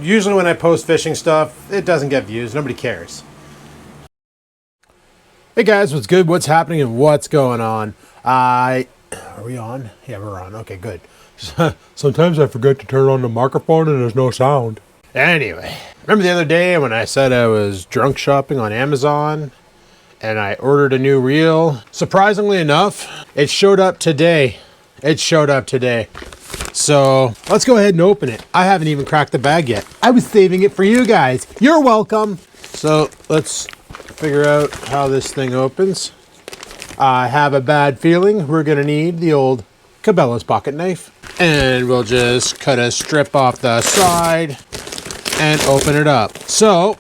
usually when I post fishing stuff, it doesn't get views. Nobody cares. Hey guys, what's good? What's happening and what's going on? Are we on? Yeah, we're on. Okay, good. Sometimes I forget to turn on the microphone and there's no sound. Anyway, remember the other day when I said I was drunk shopping on Amazon and I ordered a new reel? Surprisingly enough, it showed up today. So let's go ahead and open it. I haven't even cracked the bag yet. I was saving it for you guys. You're welcome. So let's figure out how this thing opens. I have a bad feeling we're gonna need the old Cabela's pocket knife, and we'll just cut a strip off the side and open it up. So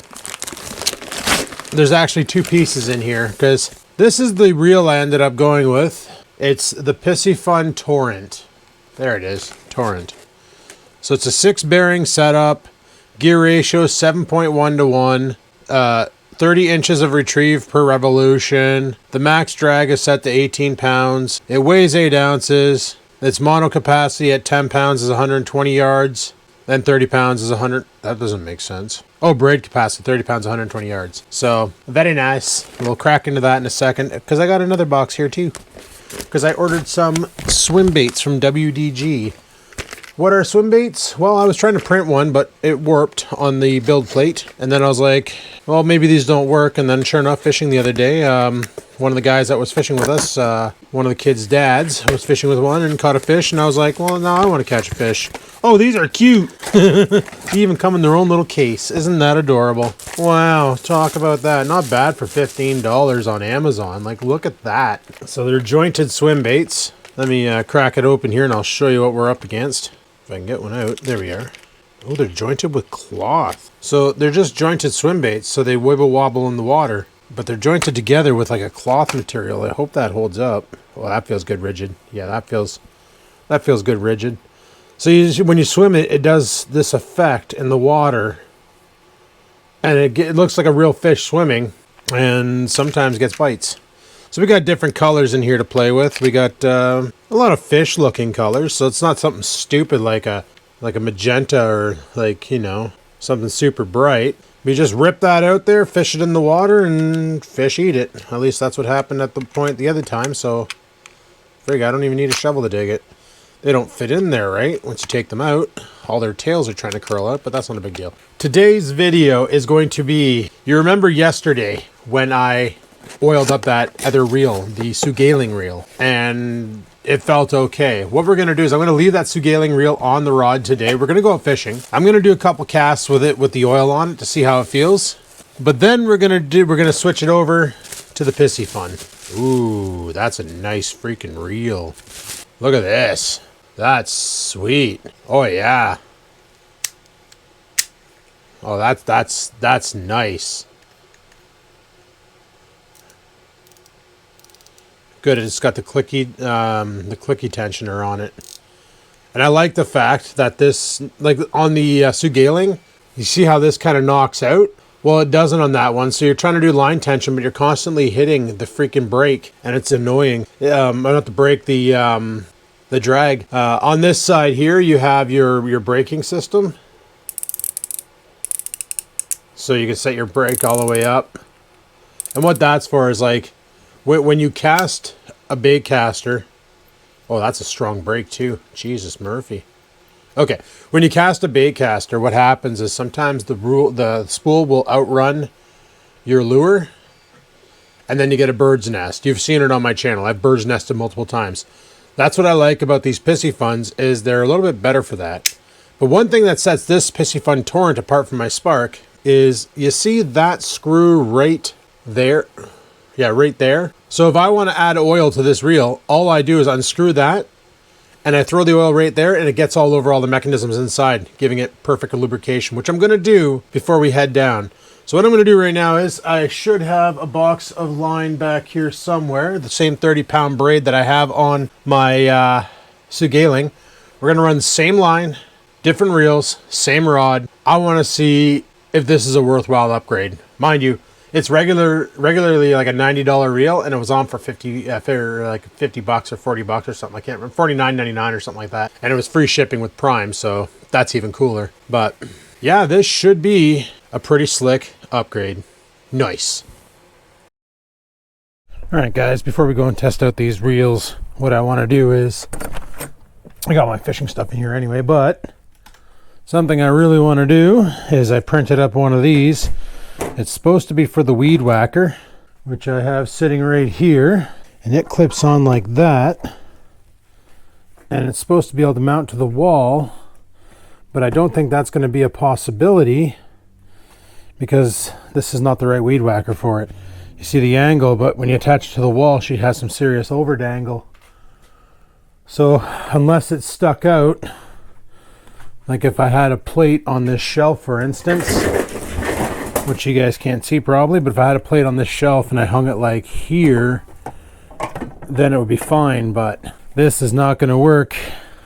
there's actually two pieces in here because this is the reel I ended up going with. It's the Piscifun Torrent. There it is, Torrent. So it's a 6-bearing setup, gear ratio 7.1 to 1, 30 inches of retrieve per revolution. The max drag is set to 18 pounds. It weighs 8 ounces. Its mono capacity at 10 pounds is 120 yards. Then 30 pounds is 100. That doesn't make sense. Oh, braid capacity, 30 pounds, 120 yards. So, very nice. We'll crack into that in a second because I got another box here too. Because I ordered some swim baits from WDG. What are swim baits? Well, I was trying to print one, but it warped on the build plate. And then I was like, well, maybe these don't work. And then sure enough, fishing the other day, one of the guys that was fishing with us, one of the kids' dads, was fishing with one and caught a fish. And I was like, well, no, I want to catch a fish. Oh, these are cute. They even come in their own little case. Isn't that adorable? Wow, talk about that. Not bad for $15 on Amazon. Like, look at that. So they're jointed swim baits. Let me crack it open here and I'll show you what we're up against. If I can get one out. There we are. Oh, they're jointed with cloth. So they're just jointed swim baits, so they wibble wobble in the water. But they're jointed together with like a cloth material. I hope that holds up. Well, that feels good rigid. Yeah, that feels good rigid. So when you swim it, it does this effect in the water. And it looks like a real fish swimming. And sometimes gets bites. So we got different colors in here to play with. We got a lot of fish looking colors. So it's not something stupid like a magenta or like, you know, something super bright. We just rip that out there, fish it in the water, and fish eat it. At least that's what happened at the point the other time. So frig, I don't even need a shovel to dig it. They don't fit in there, right? Once you take them out, all their tails are trying to curl out, but that's not a big deal. Today's video is going to be, you remember yesterday when I oiled up that other reel, the Sougayiling reel, and it felt okay. What we're going to do is I'm going to leave that Sougayiling reel on the rod today. We're going to go out fishing. I'm going to do a couple casts with it with the oil on it to see how it feels. But then we're going to switch it over to the Piscifun. Ooh, that's a nice freaking reel. Look at this. That's sweet. Oh yeah. Oh, that's nice. Good, it's got the clicky tensioner on it. And I like the fact that this, like on the Sougayiling, you see how this kind of knocks out? Well, it doesn't on that one. So you're trying to do line tension, but you're constantly hitting the freaking brake, and it's annoying. Not the brake, the drag. On this side here, you have your braking system. So you can set your brake all the way up. And what that's for is like, when you cast a bait caster, oh, that's a strong brake too. Jesus, Murphy. Okay, when you cast a bait caster, what happens is sometimes the spool will outrun your lure, and then you get a bird's nest. You've seen it on my channel. I've bird's nested multiple times. That's what I like about these Piscifuns is they're a little bit better for that. But one thing that sets this Piscifun Torrent apart from my Spark is you see that screw right there. Yeah, right there. So if I want to add oil to this reel, all I do is unscrew that and I throw the oil right there and it gets all over all the mechanisms inside, giving it perfect lubrication, which I'm going to do before we head down. So what I'm going to do right now is I should have a box of line back here somewhere, the same 30-pound braid that I have on my Sougayiling. We're going to run the same line, different reels, same rod. I want to see if this is a worthwhile upgrade. Mind you, it's regularly like a $90 reel, and it was on for like $50 or $40 or something. I can't remember, $49.99 or something like that. And it was free shipping with Prime, so that's even cooler. But yeah, this should be a pretty slick upgrade. Nice. All right, guys, before we go and test out these reels, what I want to do is, I got my fishing stuff in here anyway, but something I really want to do is I printed up one of these. It's supposed to be for the weed whacker, which I have sitting right here, and it clips on like that, and it's supposed to be able to mount to the wall, but I don't think that's going to be a possibility because this is not the right weed whacker for it. You see the angle, but when you attach it to the wall, she has some serious overdangle. So unless it's stuck out, like if I had a plate on this shelf, for instance, which you guys can't see probably, but if I had a plate on this shelf and I hung it like here, then it would be fine, but this is not going to work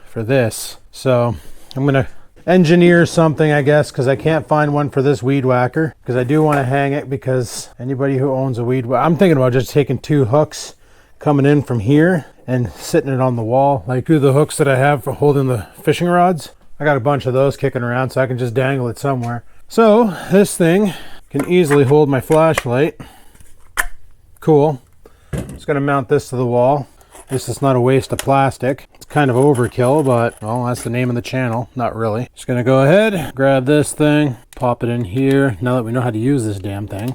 for this. So I'm going to engineer something, I guess, because I can't find one for this weed whacker, because I do want to hang it, because anybody who owns a weed whacker, I'm thinking about just taking 2 hooks coming in from here and sitting it on the wall, like the hooks that I have for holding the fishing rods. I got a bunch of those kicking around, so I can just dangle it somewhere. So this thing can easily hold my flashlight. Cool. Just gonna mount this to the wall. This is not a waste of plastic. It's kind of overkill, but well, that's the name of the channel. Not really. Just gonna go ahead, grab this thing, pop it in here. Now that we know how to use this damn thing,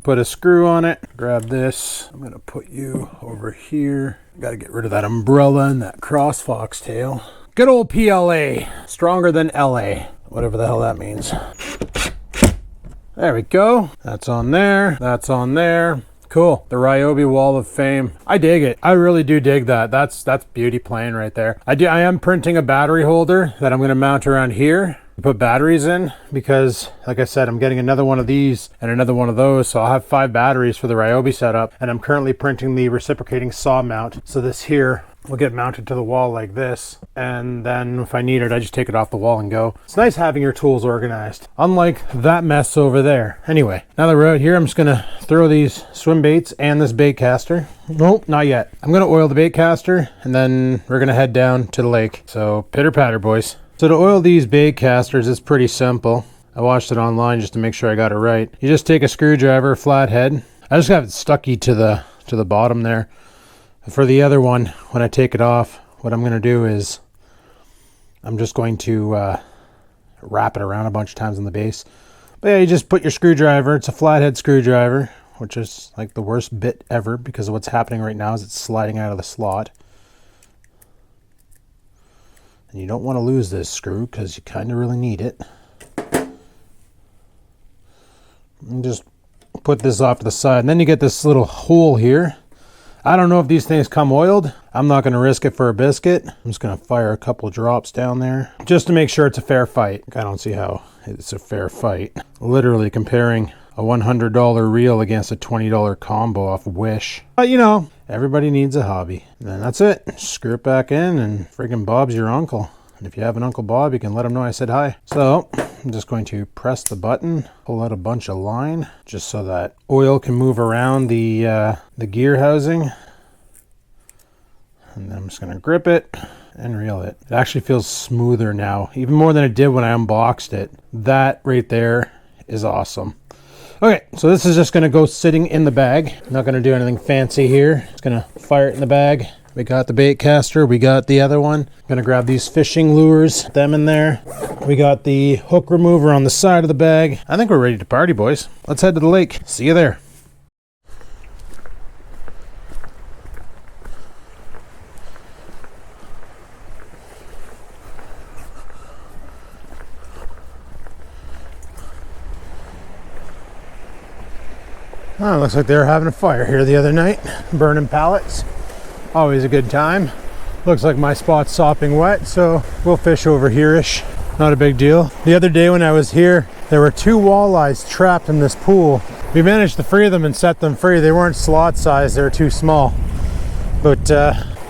put a screw on it, grab this. I'm gonna put you over here. Gotta get rid of that umbrella and that cross foxtail. Good old PLA, stronger than LA, whatever the hell that means. There we go. That's on there. That's on there. Cool. The Ryobi Wall of Fame. I dig it. I really do dig that. That's beauty playing right there. I am printing a battery holder that I'm going to mount around here to put batteries in, because like I said, I'm getting another one of these and another one of those, so I'll have 5 batteries for the Ryobi setup, and I'm currently printing the reciprocating saw mount, so this here will get mounted to the wall like this, and then if I need it, I just take it off the wall and go. It's nice having your tools organized, unlike that mess over there. Anyway, now that we're out here, I'm just gonna throw these swim baits and this bait caster. Nope, not yet. I'm gonna oil the bait caster, and then we're gonna head down to the lake. So pitter patter, boys. So to oil these bait casters, it's pretty simple. I watched it online just to make sure I got it right. You just take a screwdriver, flathead. I just have it stucky to the bottom there. For the other one, when I take it off, what I'm going to do is I'm just going to wrap it around a bunch of times on the base. But yeah, you just put your screwdriver. It's a flathead screwdriver, which is like the worst bit ever, because of what's happening right now is it's sliding out of the slot. And you don't want to lose this screw because you kind of really need it. And just put this off to the side. And then you get this little hole here. I don't know if these things come oiled. I'm not going to risk it for a biscuit. I'm just going to fire a couple drops down there just to make sure it's a fair fight. I don't see how it's a fair fight. Literally comparing a $100 reel against a $20 combo off Wish. But you know, everybody needs a hobby. And then that's it. Screw it back in, and friggin' Bob's your uncle. And if you have an Uncle Bob, you can let him know I said hi. So I'm just going to press the button, pull out a bunch of line, just so that oil can move around the gear housing. And then I'm just going to grip it and reel it. It actually feels smoother now, even more than it did when I unboxed it. That right there is awesome. Okay, so this is just going to go sitting in the bag. Not going to do anything fancy here. Just going to fire it in the bag. We got the bait caster, we got the other one. I'm gonna grab these fishing lures, them in there. We got the hook remover on the side of the bag. I think we're ready to party, boys. Let's head to the lake. See you there. Oh, looks like they were having a fire here the other night, burning pallets. Always a good time. Looks like my spot's sopping wet, so we'll fish over here-ish. Not a big deal. The other day when I was here, there were 2 walleyes trapped in this pool. We managed to free them and set them free. They weren't slot size, they were too small. But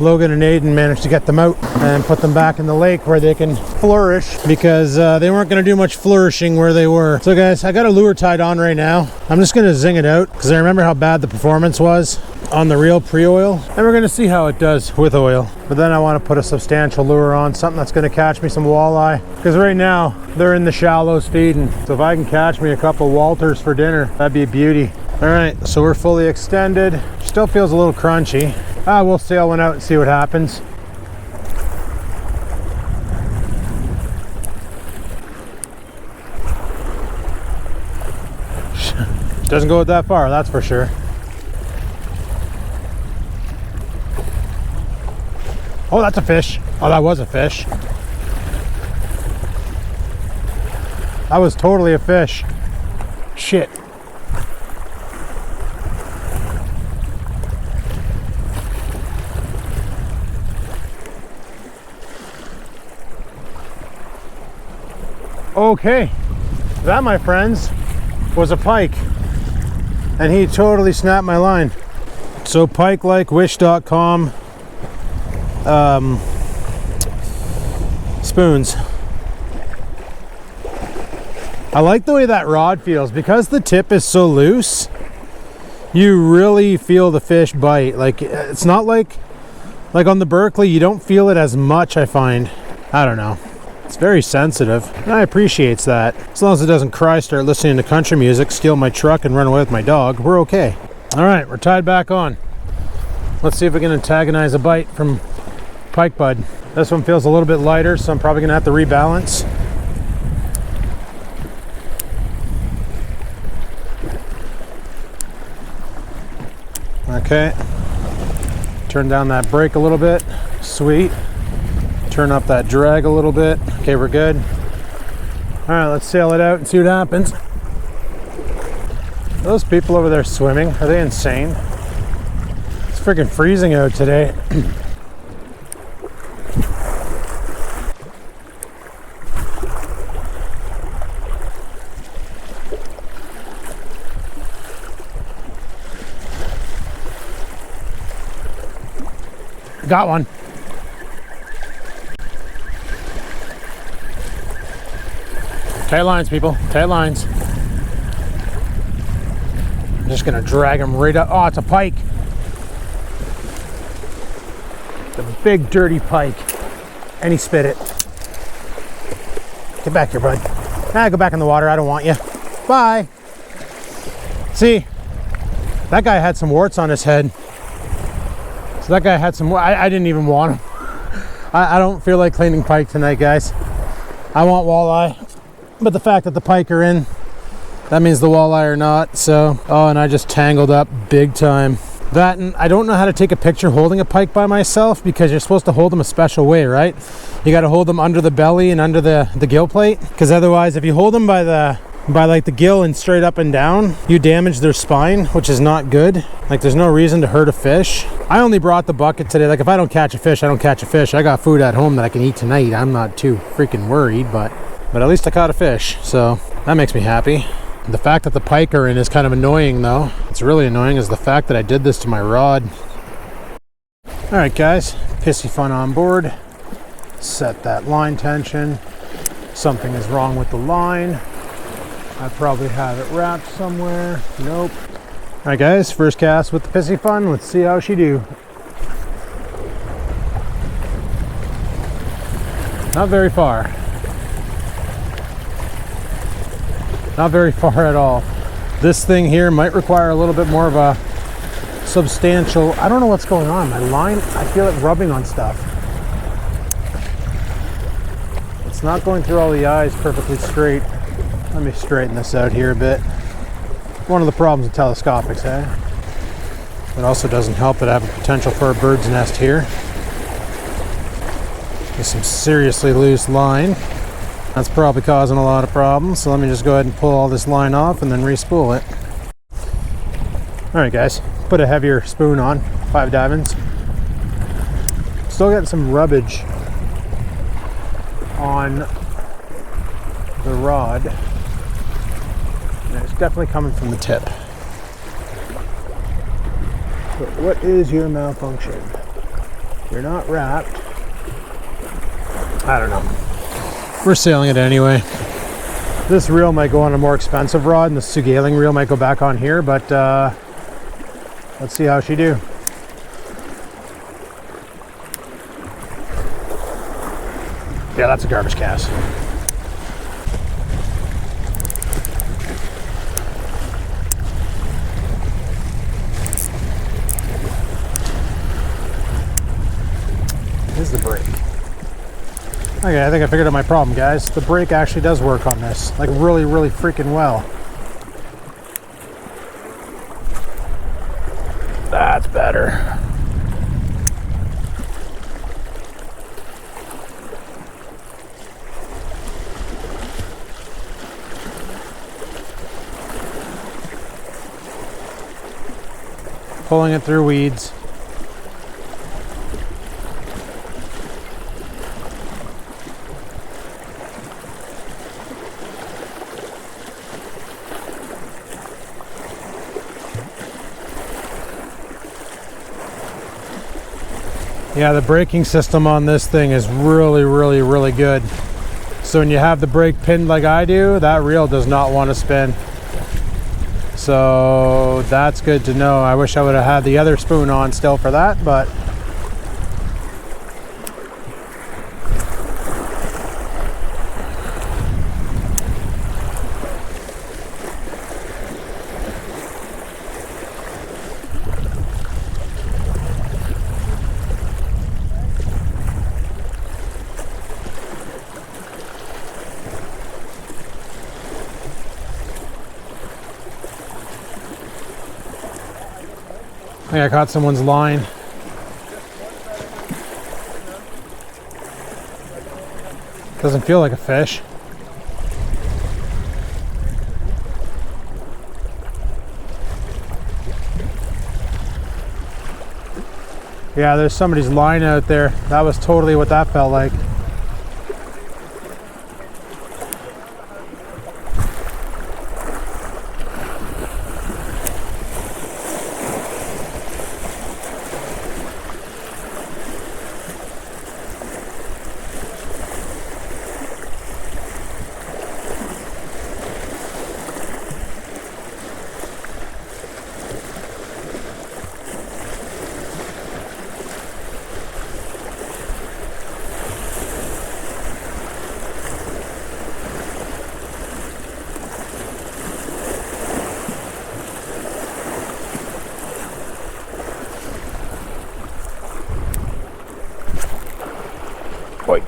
Logan and Aiden managed to get them out and put them back in the lake where they can flourish, because they weren't going to do much flourishing where they were. So guys, I got a lure tied on right now. I'm just going to zing it out because I remember how bad the performance was. on the reel pre-oil, and we're gonna see how it does with oil. But then I want to put a substantial lure on, something that's gonna catch me some walleye, because right now they're in the shallows feeding. So if I can catch me a couple Walters for dinner, that'd be a beauty. All right, so we're fully extended. Still feels a little crunchy. We'll sail one out and see what happens. Doesn't go that far, that's for sure. Oh, that's a fish. Oh, that was a fish. That was totally a fish. Shit. Okay, that, my friends, was a pike. And he totally snapped my line. So pikelikewish.com spoons. I like the way that rod feels because the tip is so loose. You really feel the fish bite. Like, it's not like on the Berkeley, you don't feel it as much, I find. I don't know. It's very sensitive, and I appreciate that. As long as it doesn't cry, start listening to country music, steal my truck, and run away with my dog, we're okay. All right, we're tied back on. Let's see if we can antagonize a bite from pike bud. This one feels a little bit lighter, so I'm probably gonna have to rebalance. Okay, turn down that brake a little bit. Sweet. Turn up that drag a little bit. Okay, we're good. All right, let's sail it out and see what happens. Those people over there swimming, are they insane? It's freaking freezing out today. Got one. Tight lines, people. Tight lines. I'm just gonna drag him right up. Oh, it's a pike. The big dirty pike. And he spit it. Get back here, bud. Go back in the water. I don't want you. Bye. See, that guy had some warts on his head. So that guy had some. I didn't even want him. I don't feel like cleaning pike tonight, guys. I want walleye. But the fact that the pike are in, that means the walleye are not. So, oh, and I just tangled up big time. That, and I don't know how to take a picture holding a pike by myself, because you're supposed to hold them a special way, right? You got to hold them under the belly and under the gill plate, because otherwise, if you hold them by like the gill and straight up and down, you damage their spine, which is not good. Like, there's no reason to hurt a fish. I only brought the bucket today. Like, if I don't catch a fish, I don't catch a fish. I got food at home that I can eat tonight. I'm not too freaking worried, but at least I caught a fish, so that makes me happy. The fact that the pike are in is kind of annoying, though. It's really annoying is the fact that I did this to my rod. All right, guys, Piscifun on board. Set that line tension. Something is wrong with the line. I probably have it wrapped somewhere. Nope. All right, guys, first cast with the Piscifun. Let's see how she do. Not very far. Not very far at all. This thing here might require a little bit more of a substantial, I don't know what's going on. My line, I feel it rubbing on stuff. It's not going through all the eyes perfectly straight. Let me straighten this out here a bit. One of the problems with telescopics, eh? It also doesn't help that I have a potential for a bird's nest here. There's some seriously loose line. That's probably causing a lot of problems, so let me just go ahead and pull all this line off and then re-spool it. Alright, guys, put a heavier spoon on, 5 diamonds. Still getting some rubbage on the rod. And it's definitely coming from the tip. But what is your malfunction? You're not wrapped. I don't know. We're sailing it anyway. This reel might go on a more expensive rod, and the Sougayiling reel might go back on here, but Let's see how she do. Yeah, that's a garbage cast. This is the brake. Okay, I think I figured out my problem, guys. The brake actually does work on this, like really, really freaking well. That's better. Pulling it through weeds. Yeah, the braking system on this thing is really, really, really good. So when you have the brake pinned like I do, that reel does not want to spin. So that's good to know. I wish I would have had the other spoon on still for that, but I think I caught someone's line. Doesn't feel like a fish. Yeah, there's somebody's line out there. That was totally what that felt like. Wait.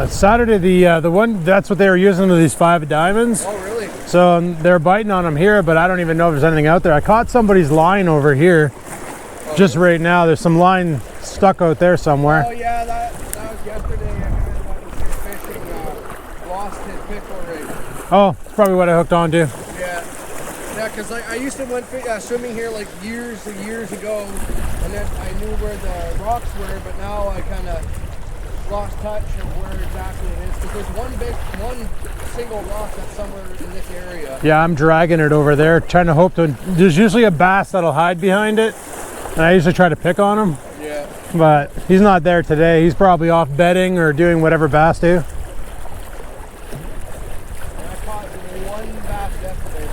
Saturday, the one, that's what they were using with these 5 diamonds. Oh, really? So they're biting on them here, but I don't even know if there's anything out there. I caught somebody's line over here. Just right now. There's some line stuck out there somewhere. Oh, yeah, that was yesterday. I kind of went fishing, lost his pickerel rig. Oh, that's probably what I hooked onto. Yeah, because I used to went swimming here like years and years ago, and then I knew where the rocks were, but now I kind of lost touch of where exactly it is, because there's one single rock that's somewhere in this area. Yeah, I'm dragging it over there, trying to hope to. There's usually a bass that'll hide behind it, and I usually try to pick on him. Yeah. But he's not there today. He's probably off bedding or doing whatever bass do. And I caught one bass yesterday.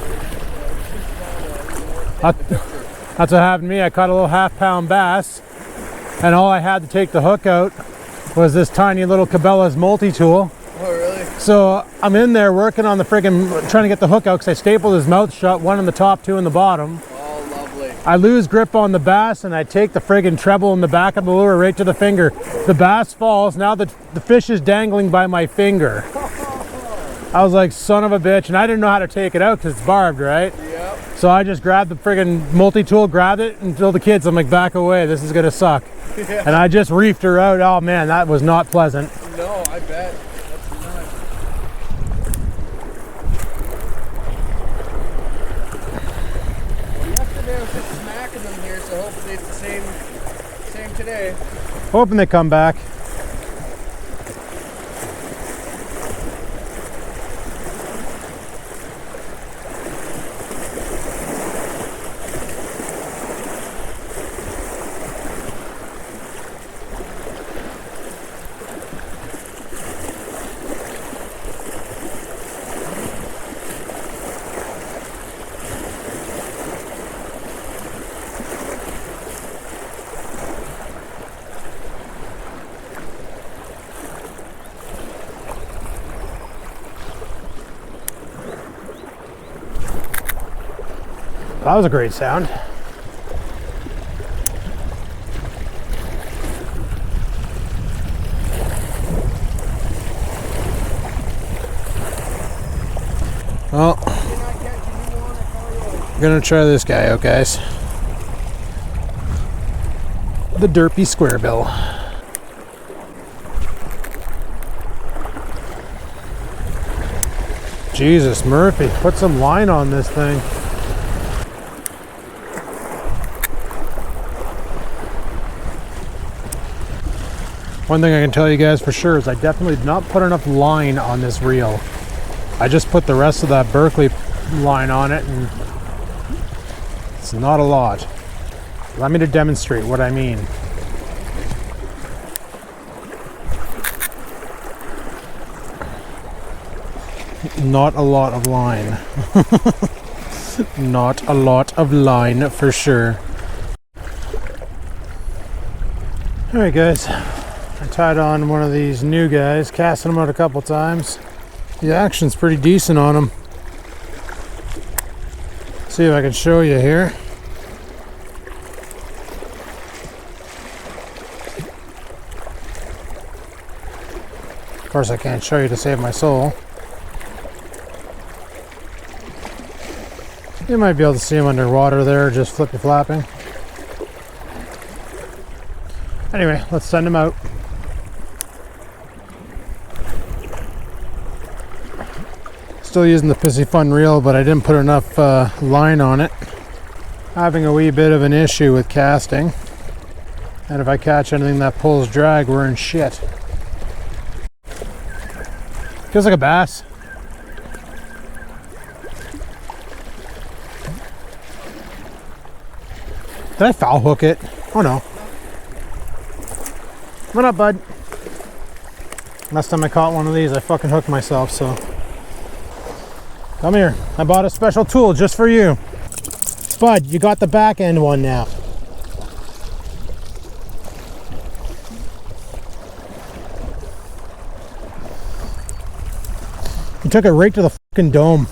That's what happened to me. I caught a little half-pound bass, and all I had to take the hook out was this tiny little Cabela's multi-tool. Oh, really? So I'm in there working on the friggin', trying to get the hook out because I stapled his mouth shut, one on the top, 2 in the bottom. Oh, lovely. I lose grip on the bass and I take the friggin' treble in the back of the lure right to the finger. The bass falls, now the fish is dangling by my finger. I was like, son of a bitch, and I didn't know how to take it out because it's barbed, right? Yep. So I just grabbed the friggin' multi-tool, grabbed it, and told the kids, I'm like, back away, this is gonna suck. Yeah. And I just reefed her out. Oh man, that was not pleasant. No, I bet. That's nuts. today. Hoping they come back. That was a great sound. Well, I'm gonna try this guy out, guys. The derpy square bill. Jesus, Murphy, put some line on this thing. One thing I can tell you guys for sure is I definitely did not put enough line on this reel. I just put the rest of that Berkeley line on it, and it's not a lot. Allow me to demonstrate what I mean. Not a lot of line. Not a lot of line for sure. Alright guys, I tied on one of these new guys, casting them out a couple times. The action's pretty decent on them. See if I can show you here. Of course I can't show you to save my soul. You might be able to see them underwater there, just flippy flapping. Anyway, let's send them out. Still using the Piscifun reel, but I didn't put enough line on it. Having a wee bit of an issue with casting. And if I catch anything that pulls drag, we're in shit. Feels like a bass. Did I foul hook it? Oh no. What up, bud? Last time I caught one of these, I fucking hooked myself, so. Come here. I bought a special tool just for you. Bud, you got the back end one now. You took it right to the fucking dome.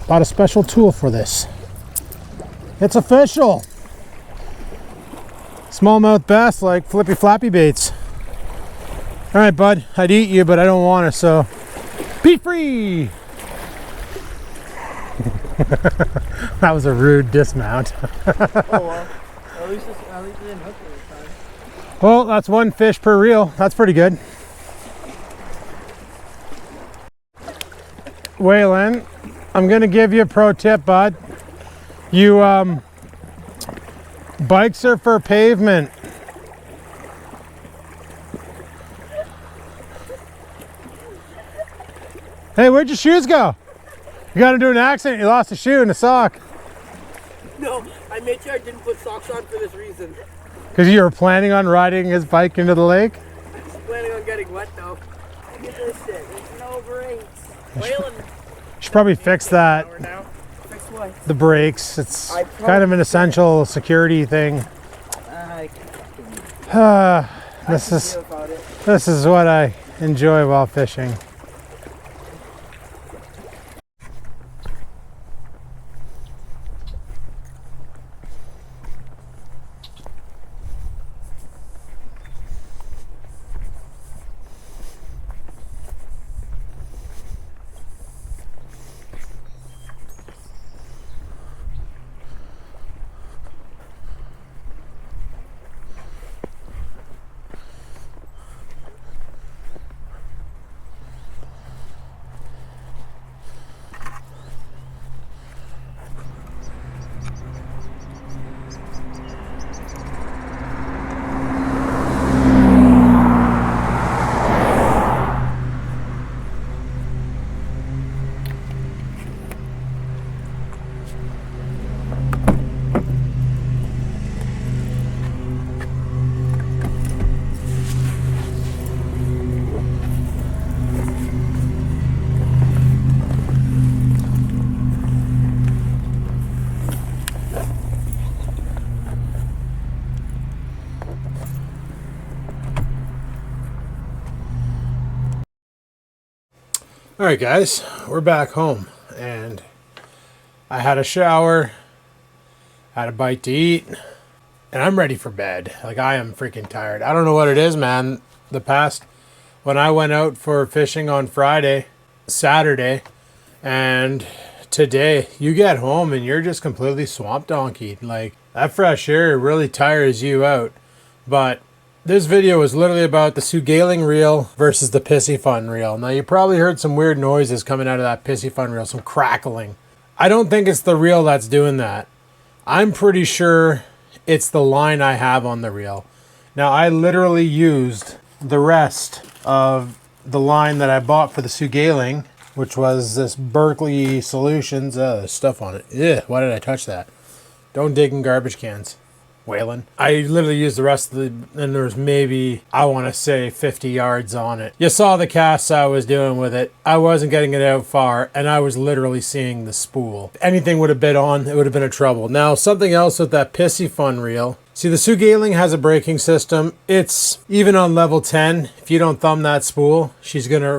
Bought a special tool for this. It's official. Smallmouth bass like flippy flappy baits. All right, bud, I'd eat you, but I don't want to, so be free. That was a rude dismount. Oh well, at least it didn't hook me this time. Well, that's one fish per reel. That's pretty good. Waylon, I'm gonna give you a pro tip, bud. You bikes are for pavement. Hey, where'd your shoes go? You got into an accident, you lost a shoe and a sock. No, I made sure I didn't put socks on for this reason. Because you were planning on riding his bike into the lake? I was planning on getting wet though. Look at this shit, there's no brakes. Waylon. Should probably fix that. Fix what? The brakes. It's kind of an essential security thing. This is what I enjoy while fishing. All right, guys, we're back home, and I had a shower, had a bite to eat, and I'm ready for bed. Like, I am freaking tired. I don't know what it is, man. When I went out for fishing on Friday, Saturday, and today, you get home and you're just completely swamp donkeyed. Like, that fresh air really tires you out. But this video is literally about the Sougayiling reel versus the Piscifun reel. Now, you probably heard some weird noises coming out of that Piscifun reel, some crackling. I don't think it's the reel that's doing that. I'm pretty sure it's the line I have on the reel. Now, I literally used the rest of the line that I bought for the Sougayiling, which was this Berkeley Solutions. There's stuff on it. Ugh, why did I touch that? Don't dig in garbage cans. Whalen. I literally used the rest of and there was maybe, I want to say 50 yards on it. You saw the casts I was doing with it. I wasn't getting it out far, and I was literally seeing the spool. If anything would have been on, it would have been a trouble. Now, something else with that Piscifun reel. See, the Sougayiling has a braking system. It's even on level 10. If you don't thumb that spool, she's gonna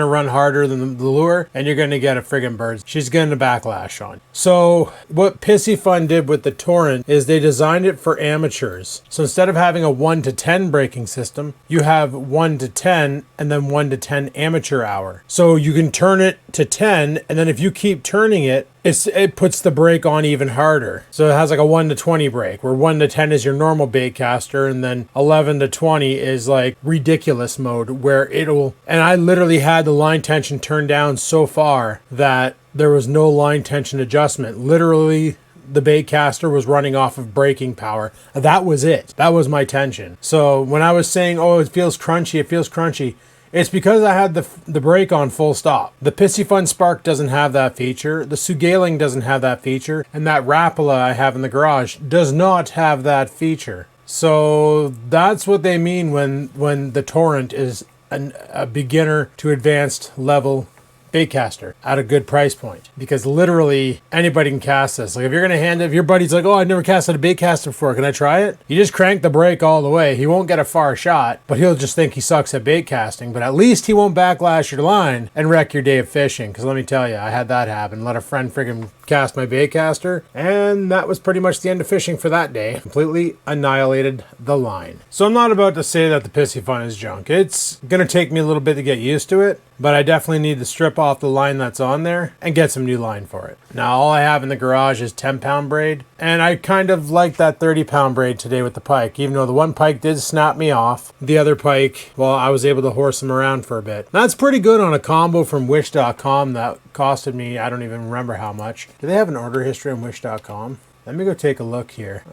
run harder than the lure, and you're gonna get a friggin' bird. She's gonna backlash on. So what Piscifun did with the Torrent is they designed it for amateurs. So instead of having a 1 to 10 braking system, you have 1 to 10 and then 1 to 10 amateur hour. So you can turn it to 10, and then if you keep turning it, it puts the brake on even harder. So it has like a 1 to 20 brake, where 1 to 10 is your normal bait caster, and then 11 to 20 is like ridiculous mode, where and I literally had the line tension turned down so far that there was no line tension adjustment. Literally, the bait caster was running off of braking power. That was it. That was my tension. So when I was saying, oh, it feels crunchy, it's because I had the brake on full stop. The Piscifun Spark doesn't have that feature. The Sougayiling doesn't have that feature. And that Rapala I have in the garage does not have that feature. So that's what they mean when the Torrent is a beginner to advanced level baitcaster at a good price point, because literally anybody can cast this. Like, if you're gonna hand it, if your buddy's like, oh, I've never casted a baitcaster before, can I try it? You just crank the brake all the way. He won't get a far shot, but he'll just think he sucks at bait casting. But at least he won't backlash your line and wreck your day of fishing. Because let me tell you, I had that happen. Let a friend friggin' cast my baitcaster, and that was pretty much the end of fishing for that day. Completely annihilated the line. So I'm not about to say that the Piscifun is junk. It's gonna take me a little bit to get used to it, but I definitely need to strip off the line that's on there and get some new line for it. Now, all I have in the garage is 10-pound braid, and I kind of like that 30-pound braid today with the pike, even though the one pike did snap me off. The other pike, well, I was able to horse him around for a bit. That's pretty good on a combo from wish.com that costed me, I don't even remember how much. Do they have an order history on wish.com? Let me go take a look here.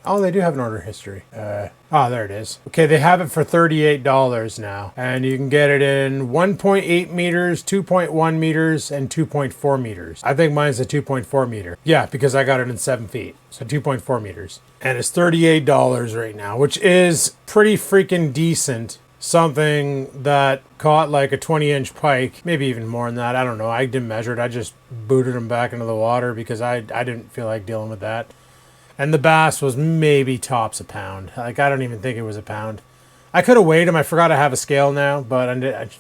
Oh, they do have an order history. Oh, there it is. Okay, they have it for $38 now. And you can get it in 1.8 meters, 2.1 meters, and 2.4 meters. I think mine's a 2.4 meter. Yeah, because I got it in 7 feet. So 2.4 meters. And it's $38 right now, which is pretty freaking decent. Something that caught like a 20-inch pike, maybe even more than that. I don't know. I didn't measure it. I just booted him back into the water because I didn't feel like dealing with that. And the bass was maybe tops a pound. Like, I don't even think it was a pound. I could have weighed him. I forgot I have a scale now, but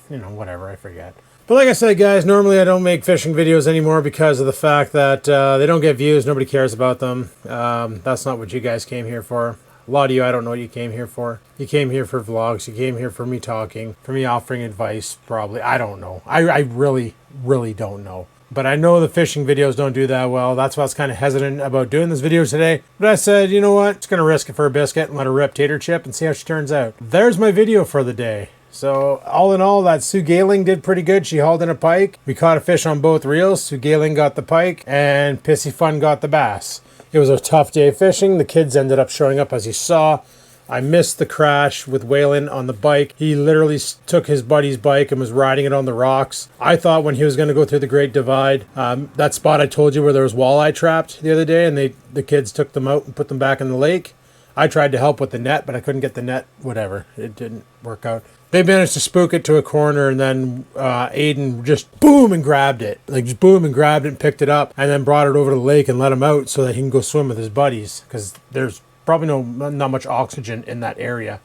whatever. I forget. But like I said, guys, normally I don't make fishing videos anymore because of the fact that they don't get views. Nobody cares about them. That's not what you guys came here for. A lot of you, I don't know what you came here for. You came here for vlogs. You came here for me talking, for me offering advice, probably. I don't know. I really, really don't know. But I know the fishing videos don't do that well. That's why I was kind of hesitant about doing this video today. But I said, you know what? Just going to risk it for a biscuit and let her rip tater chip and see how she turns out. There's my video for the day. So all in all, that Sougayiling did pretty good. She hauled in a pike. We caught a fish on both reels. Sougayiling got the pike and Piscifun got the bass. It was a tough day fishing. The kids ended up showing up, as you saw. I missed the crash with Waylon on the bike. He literally took his buddy's bike and was riding it on the rocks. I thought when he was going to go through the Great Divide, that spot I told you where there was walleye trapped the other day, and the kids took them out and put them back in the lake. I tried to help with the net, but I couldn't get the net. Whatever. It didn't work out. They managed to spook it to a corner, and then Aiden just boom and grabbed it. Like, just boom and grabbed it and picked it up, and then brought it over to the lake and let him out so that he can go swim with his buddies, because there's probably not much oxygen in that area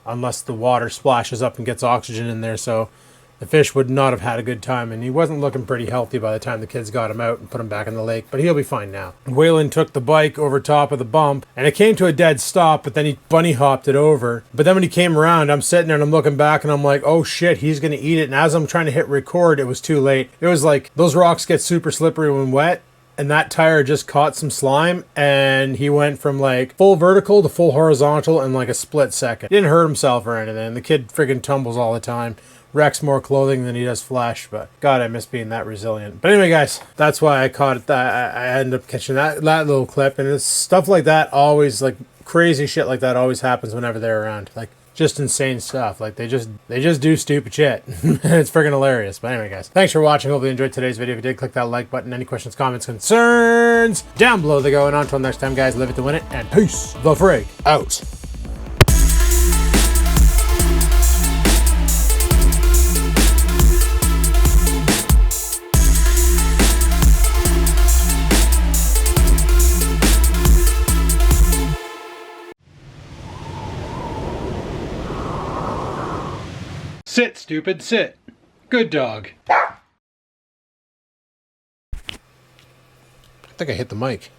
unless the water splashes up and gets oxygen in there. So the fish would not have had a good time, and he wasn't looking pretty healthy by the time the kids got him out and put him back in the lake, but he'll be fine now. Waylon took the bike over top of the bump, and it came to a dead stop, but then he bunny hopped it over. But then when he came around, I'm sitting there and I'm looking back and I'm like, oh shit, he's gonna eat it. And as I'm trying to hit record, it was too late. It was like, those rocks get super slippery when wet, and that tire just caught some slime, and he went from like full vertical to full horizontal in like a split second. He didn't hurt himself or anything. The kid friggin' tumbles all the time. Wrecks more clothing than he does flesh, but God, I miss being that resilient. But anyway, guys, that's why I caught it. I ended up catching that little clip, and it's stuff like that always, like crazy shit like that always happens whenever they're around. Like just insane stuff. Like they just do stupid shit. It's friggin' hilarious. But anyway, guys, thanks for watching. Hopefully you enjoyed today's video. If you did, click that like button. Any questions, comments, concerns down below. They going on. Until next time, guys, live it to win it, and peace the frig out. Sit, stupid, sit. Good dog. I think I hit the mic.